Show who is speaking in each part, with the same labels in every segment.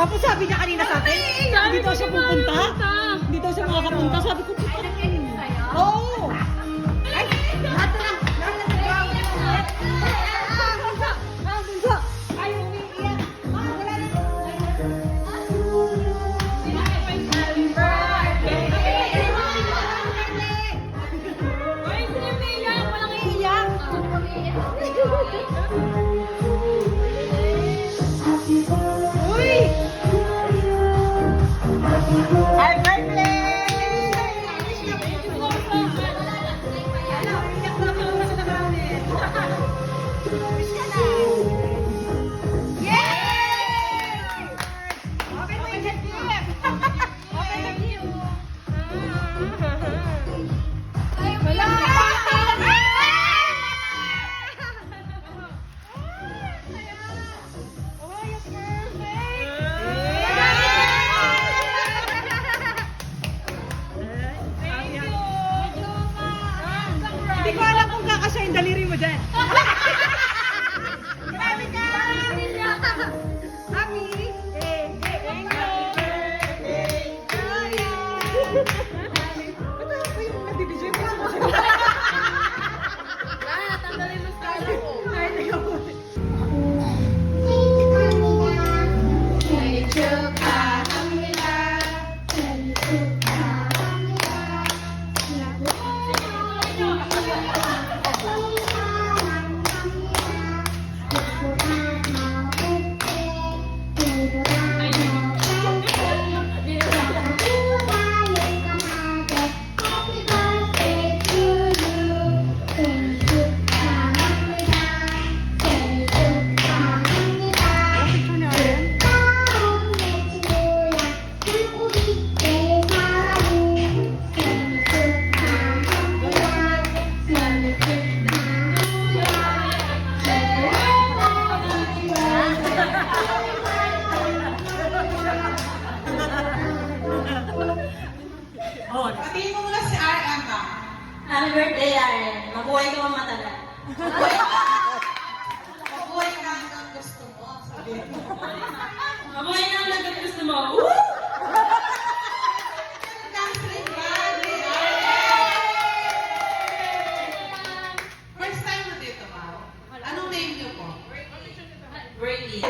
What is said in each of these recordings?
Speaker 1: Tapos sabi niya kanina sa akin, hindi daw siya pupunta. Hindi daw siya makakapunta. Sabi ko, oo. Ay, lahat na lang. Ay, umiiyak. Wala na. Hindi ko alam kung kakasya yung daliri mo dyan. Grabe ka! Ami! Thank you! Ito ako yung nag-DJ mo.
Speaker 2: Tanggalin mo sa ko.
Speaker 1: Ay, teka po.
Speaker 3: Patiin mo muna si RM ba?
Speaker 2: Happy birthday, Aren. Mabuhay ka mamatagal.
Speaker 3: Mabuhay ka hanggang gusto mo. Sabihin mo.
Speaker 2: Mabuhay na lang ang gusto mo.
Speaker 3: Dancing body. First time mo dito, Mau? Anong name niyo po?
Speaker 2: Brady.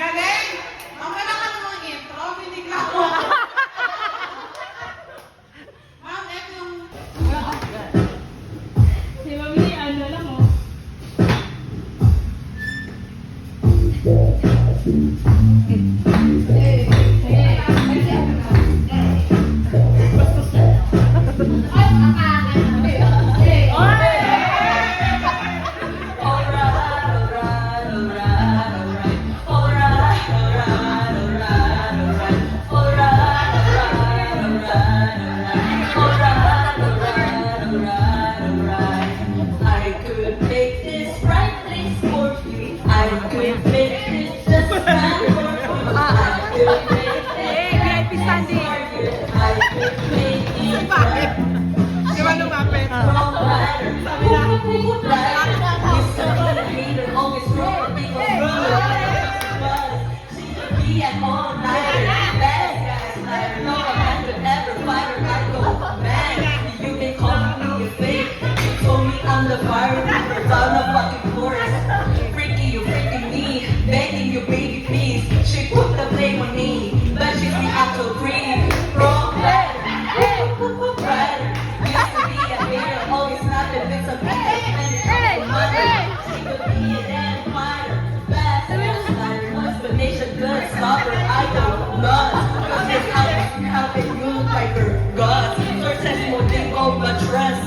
Speaker 3: Galing! Mamaya ka naman intro, binigla ko. Ma'am, ito yung...
Speaker 2: Si Mami, ano lang mo?
Speaker 4: I could make this right place for you. I could make this just right for you. I could make this
Speaker 1: VIP standing.
Speaker 4: I could make it
Speaker 1: Bakit? Di ba lumapit?
Speaker 4: from ladder. You said the leader always roar because she could be an all-nighter. Bad guys, I know a man could never fight her. I go, man, you can call me a fake. You told me I'm the fire river down the fucking forest. Freaky, you freaking me, begging you baby please. She put the blame on me, but she's the actual breed. Wrong letter, rider. Used to be a hater, always nothing but some bitch. She could be a damn fighter, fast, slider, no explanation, good, stopper, I don't know. Cause this house is helping you like her God. Sources more than all but trust.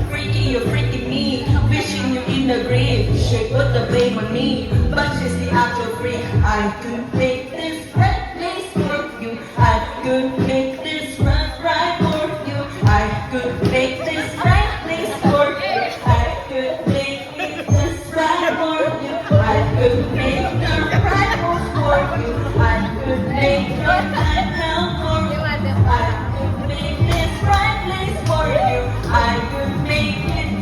Speaker 4: Freaky, you freaking me, wishing you in the grave. She put the blame on me, but she's the actual freak. I could make this right place for you. I could make this right for you. I could make this right place for you. I could make this right for you. I could make the right move for you. I could make the right hell for you. I could make this right place for you. I could make it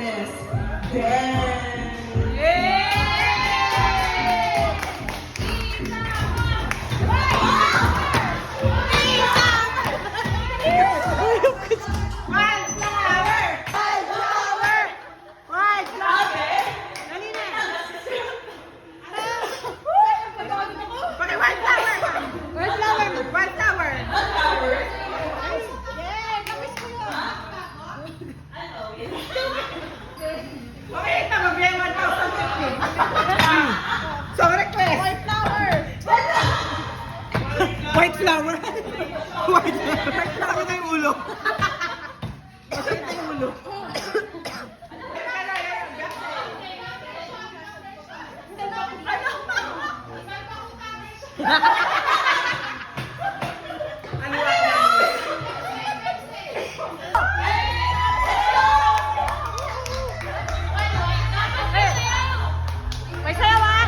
Speaker 4: dance, dance.
Speaker 1: White flower. White flower na yung ulo. Masakit na yung ulo.
Speaker 3: May sayaw ah!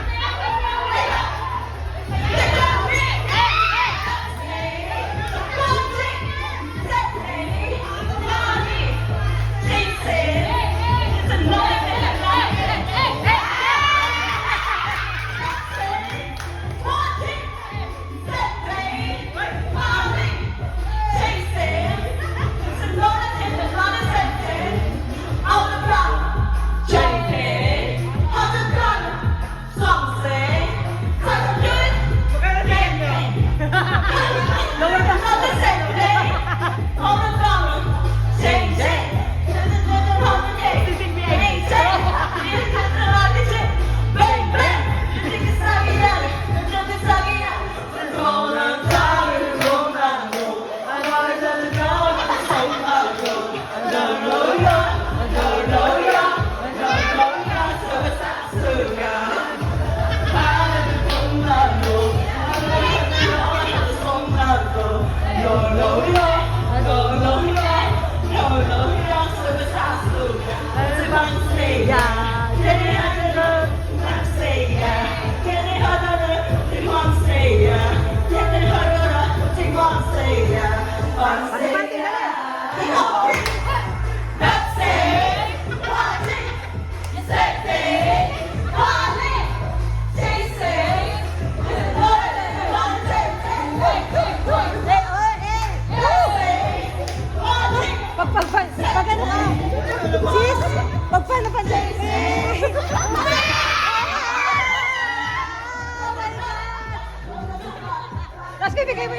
Speaker 3: Let's go, bigay mo.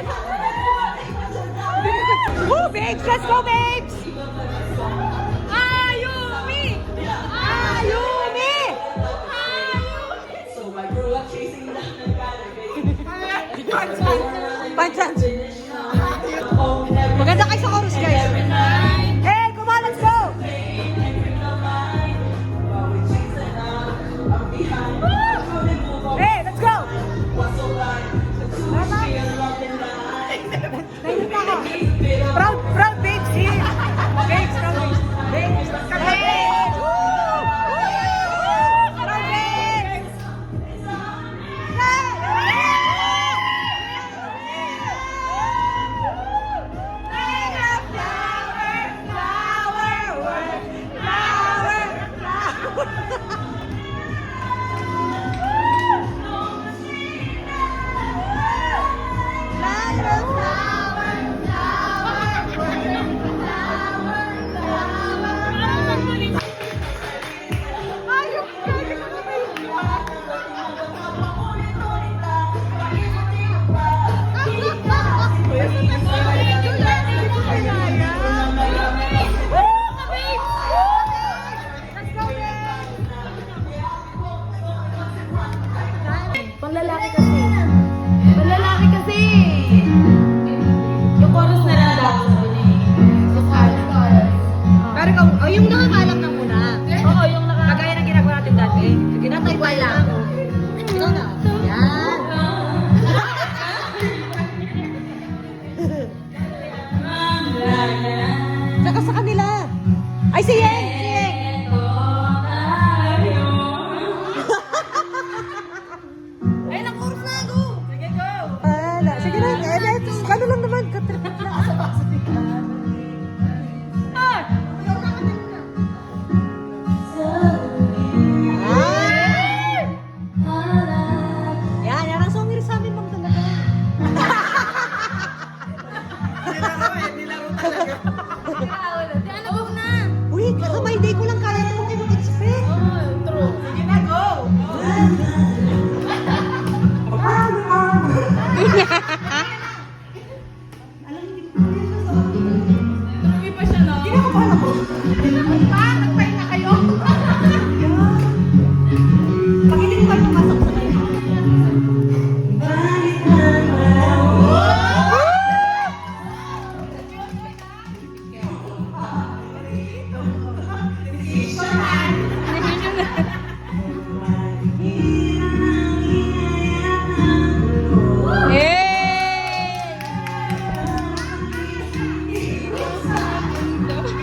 Speaker 3: Woo, babes! Let's go, babes! Ayumi! Ayumi!
Speaker 4: So I grew up chasing down the guy.
Speaker 3: Panchan! Maganda kayo sa chorus, guys. Hey, come on, let's go! Hey, let's go! Proud babes here!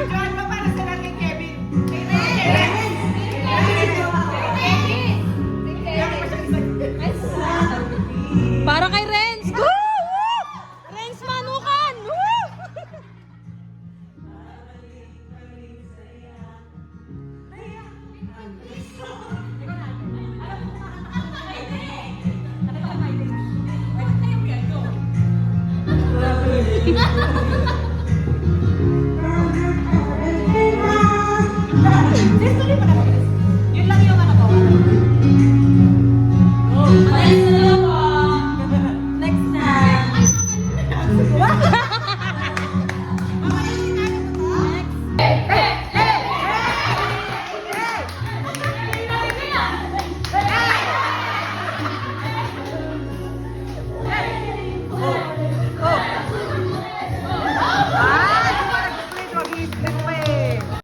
Speaker 3: John, pa para sa kay Kevin. Kay
Speaker 1: Para kay Renz. Woo! Renz Manukan. Woo!
Speaker 4: Renz.